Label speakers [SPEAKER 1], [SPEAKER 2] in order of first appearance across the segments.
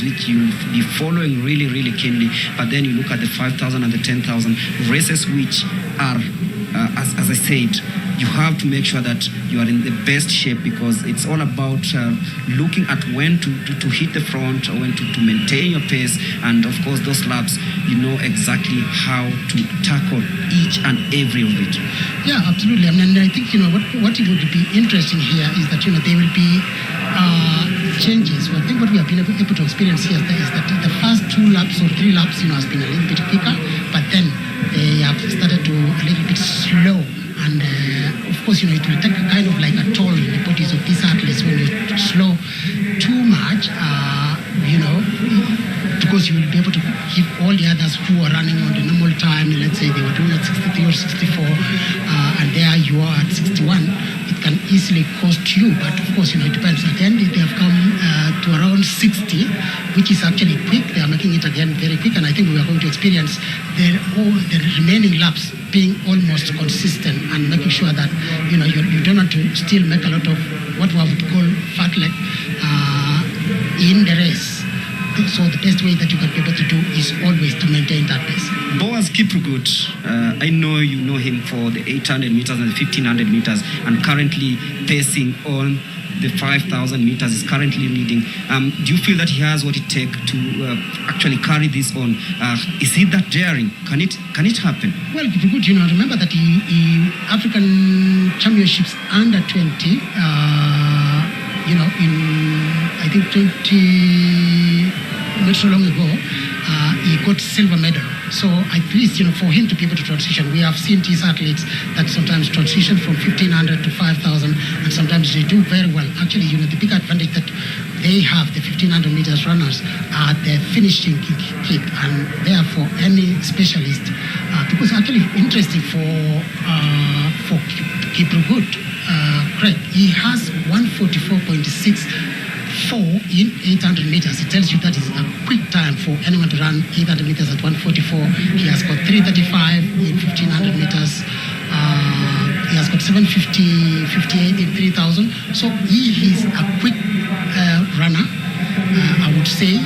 [SPEAKER 1] which you'll be following really, really keenly. But then you look at the 5,000 and the 10,000 races, which are, as I said, you have to make sure that you are in the best shape, because it's all about looking at when to hit the front, or when to maintain your pace. And of course, those laps, you know exactly how to tackle each and every of it.
[SPEAKER 2] Yeah, absolutely. I mean, I think, what it would be interesting here is that, there will be changes. Well, I think what we have been able to experience here is that the first 2 laps or 3 laps, has been a little bit quicker, but then they have started to a little bit slow. And of course, it will take kind of like a toll in the bodies of these athletes when you slow too much, because you will be able to give all the others who are running on the normal time. Let's say they were doing at 63 or 64, and there you are at 61. It can easily cost you, but of course, it depends. At the end, they have come to around 60, which is actually quick. They are making it again very quick, and I think we are going to experience the remaining laps being almost consistent, and making sure that you don't have to still make a lot of what we would call fat leg in the race. So the best way that you can be able to do is always to maintain that pace.
[SPEAKER 1] Boaz Kipkeino, I know you know him for the 800 meters and the 1500 meters, and currently pacing on the 5,000 meters, is currently leading. Do you feel that he has what it takes to actually carry this on? Is he that daring? Can it happen?
[SPEAKER 2] Well, Kipkeino, remember that he African Championships under 20, in I think 20, not so long ago, he got silver medal. So at least, for him to be able to transition, we have seen these athletes that sometimes transition from 1,500 to 5,000, and sometimes they do very well. Actually, the big advantage that they have, the 1,500 meters runners, are the finishing kick, and therefore any specialist, because actually interesting for Kipkeino, Craig, he has 144.64 in 800 meters. It tells you that is a quick time for anyone to run 800 meters at 144. He has got 335 in 1,500 meters. He has got 758 in 3,000. So he is a quick runner, I would say.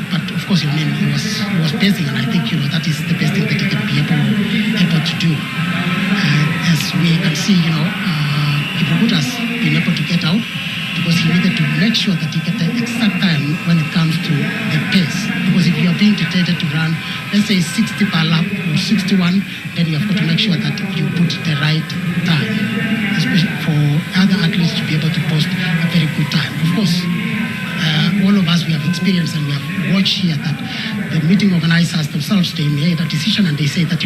[SPEAKER 2] But of course, he was pacing, and I think that is the best thing that he can be able to do. As we can see, Kipkeino has been able to get out, because he needed to make sure that he get the exact time when it comes to the pace. Because if you are being dictated to run, let's say 60 per lap or 61, then you have got to make sure that you put the right time, especially for other athletes to be able to post a very good time. Of course, all of us, we have experienced and we have watched here that the meeting organizers themselves, they made a decision, and they say that,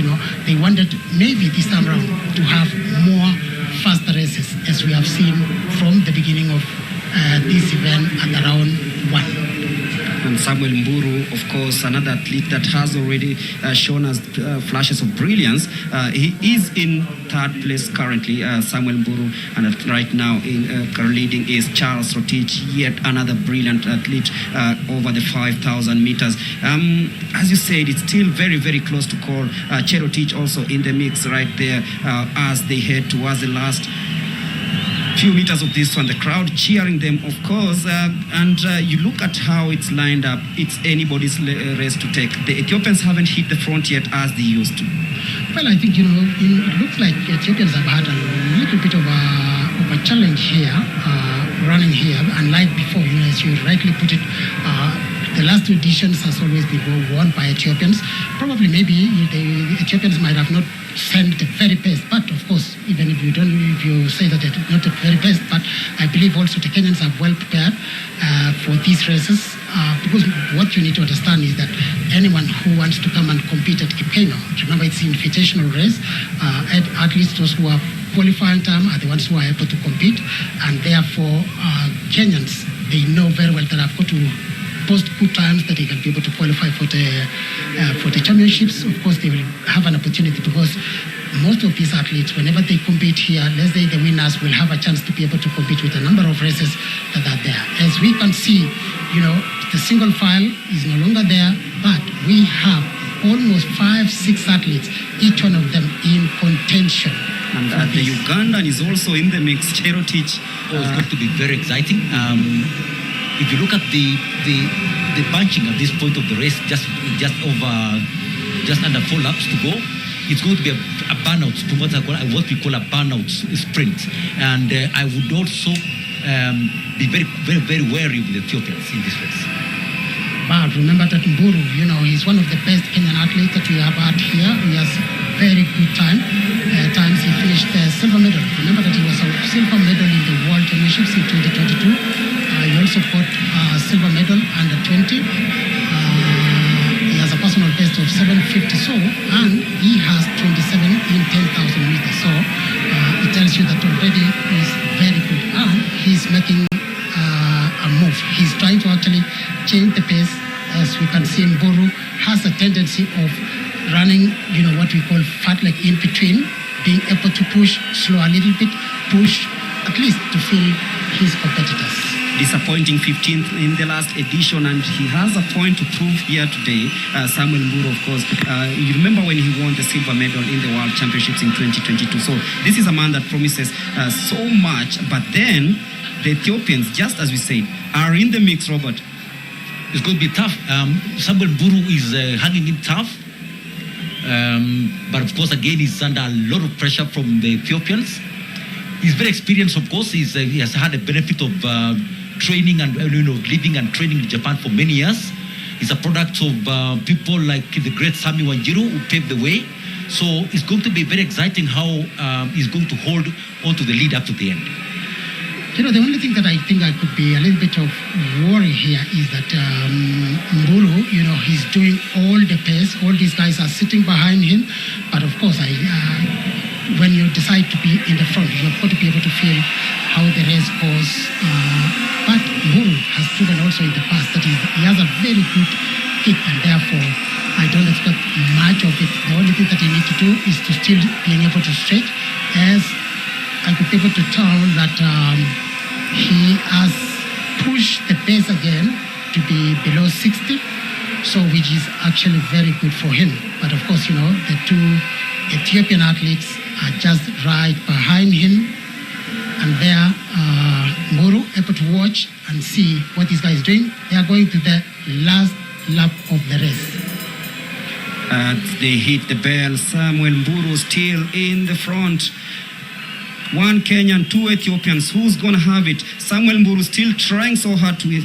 [SPEAKER 2] they wanted maybe this time around to have more faster races, as we have seen from the beginning of this event at around 1.
[SPEAKER 1] And Samuel Mburu, of course, another athlete that has already shown us flashes of brilliance. He is in 3rd place currently, Samuel Mburu, and right now leading is Charles Rotich, yet another brilliant athlete over the 5,000 meters. As you said, it's still very, very close to call. Cherotich also in the mix right there as they head towards the last few meters of this one, the crowd cheering them, of course, and you look at how it's lined up. It's anybody's race to take. The Ethiopians haven't hit the front yet as they used to.
[SPEAKER 2] Well, I think, it looks like Ethiopians have had a little bit of a challenge here, running here, unlike before, as you rightly put it. The last 2 editions has always been won by Ethiopians. Probably, maybe the Ethiopians might have not sent the very best, but of course, even if you say that they're not the very best, but I believe also the Kenyans are well prepared for these races, because what you need to understand is that anyone who wants to come and compete at Kipkeino, remember it's an invitational race, at least those who are qualifying time are the ones who are able to compete, and therefore Kenyans, they know very well that I've got to post good times that they can be able to qualify for the championships. Of course, they will have an opportunity, because most of these athletes, whenever they compete here, let's say the winners will have a chance to be able to compete with a number of races that are there. As we can see, the single file is no longer there, but we have almost 5-6 athletes, each one of them in contention.
[SPEAKER 1] And the Ugandan is also in the mix, Cherotich.
[SPEAKER 3] It's going to be very exciting. if you look at the bunching at this point of the race, just under 4 laps to go, it's going to be a burnout, what we call a burnout sprint. And I would also be very, very, very wary with the Ethiopians in this race.
[SPEAKER 2] But remember that Mburu, he's one of the best Kenyan athletes that we have had here. He has very good times. He finished silver medal. Remember that he was a silver medal in the World Championships in 2022. He also got a silver medal under 20. He has a personal best of 750 and he has 27 in 10,000 meters. So it tells you that already he's very good and he's making a move. He's trying to actually change the pace. As we can see, Mburu has a tendency of running, what we call fat leg in between, being able to push slow a little bit, push at least to feel his competitors.
[SPEAKER 1] Disappointing 15th in the last edition, and he has a point to prove here today. Samuel Mburu, of course, you remember when he won the silver medal in the World Championships in 2022. So this is a man that promises so much, but then the Ethiopians, just as we said, are in the mix, Robert.
[SPEAKER 3] It's going to be tough. Samuel Mburu is hanging in tough. But of course, again, he's under a lot of pressure from the Ethiopians. He's very experienced, of course. He has had a benefit of training and living and training in Japan for many years. He's a product of people like the great Sami Wanjiru who paved the way. So it's going to be very exciting how he's going to hold on to the lead up to the end.
[SPEAKER 2] The only thing that I think I could be a little bit of worry here is that Mburu, he's doing all the pace. All these guys are sitting behind him. But of course, when you decide to be in the front, you've got to be able to feel how the race goes. But Mburu has proven also in the past that he has a very good kick, and therefore I don't expect much of it. The only thing that he needs to do is to still being able to stretch, as I could be able to tell that he has pushed the pace again to be below 60, so which is actually very good for him. But of course, the two Ethiopian athletes are just right behind him, and there, Mburu able to watch and see what this guy is doing. They are going to the last lap of the race.
[SPEAKER 1] They hit the bell. Samuel Mburu still in the front. 1 Kenyan, 2 Ethiopians. Who's going to have it? Samuel Mburu still trying so hard to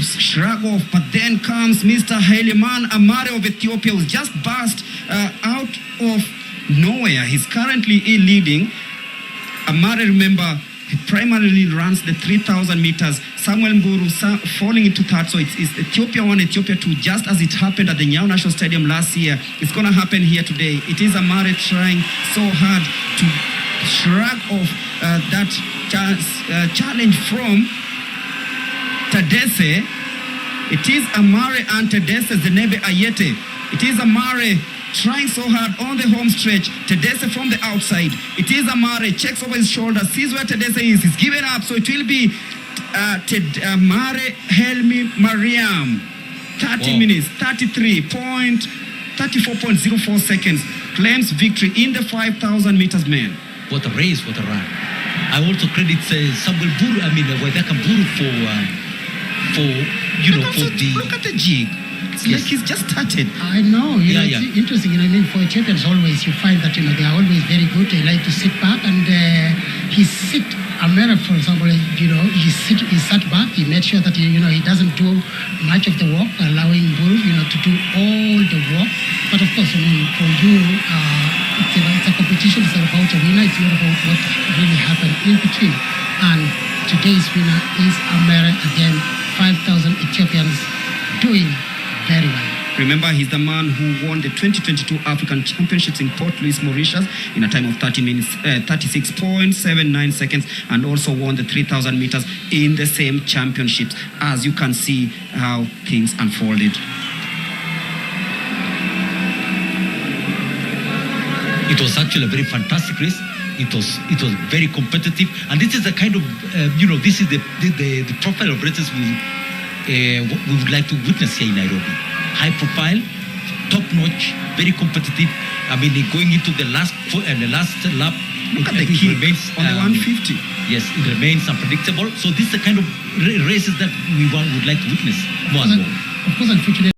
[SPEAKER 1] shrug off, but then comes Mr. Hailiman Amare of Ethiopia, who's just burst out of nowhere. He's currently leading. Amare, remember, he primarily runs the 3,000 meters. Samuel Mburu falling into third. So it's Ethiopia 1, Ethiopia 2, just as it happened at the Nyayo National Stadium last year. It's going to happen here today. It is Amare trying so hard to shrug off that challenge from Tadesse. It is Amare and Tadesse Zenebe Ayete. It is Amare trying so hard on the home stretch. Tadesse from the outside. It is Amare, checks over his shoulder, sees where Tadesse is. He's given up, so it will be Amare Helmi Mariam. 30 minutes, 34.04 seconds. Claims victory in the 5,000 meters men.
[SPEAKER 3] What a race, what a run. I also credit Samuel Mburu, Wadaka Mburu
[SPEAKER 1] Look at the jig. It's like he's just started.
[SPEAKER 2] I know. It's interesting. For Ethiopians always, you find that, they are always very good. They like to sit back, and he sit, Amara, for example, he sat back. He made sure that, he doesn't do much of the work, allowing Mburu, to do all the work. But of course, for you, it's a competition. It's not about a winner. It's not about what really happened in between. And today's winner is Amara again. 5,000 Ethiopians doing very well.
[SPEAKER 1] Remember, he's the man who won the 2022 African Championships in Port Louis, Mauritius, in a time of 30 minutes, 36.79 seconds, and also won the 3,000 meters in the same championships. As you can see how things unfolded.
[SPEAKER 3] It was actually a very fantastic race. It was very competitive, and this is the kind of this is the profile of races we would like to witness here in Nairobi. High profile, top notch, very competitive. Going into the last lap.
[SPEAKER 1] Look at the kick on the 150.
[SPEAKER 3] Yes, it remains unpredictable. So this is the kind of races that we would like to witness more and more.
[SPEAKER 2] Of course, unfortunately.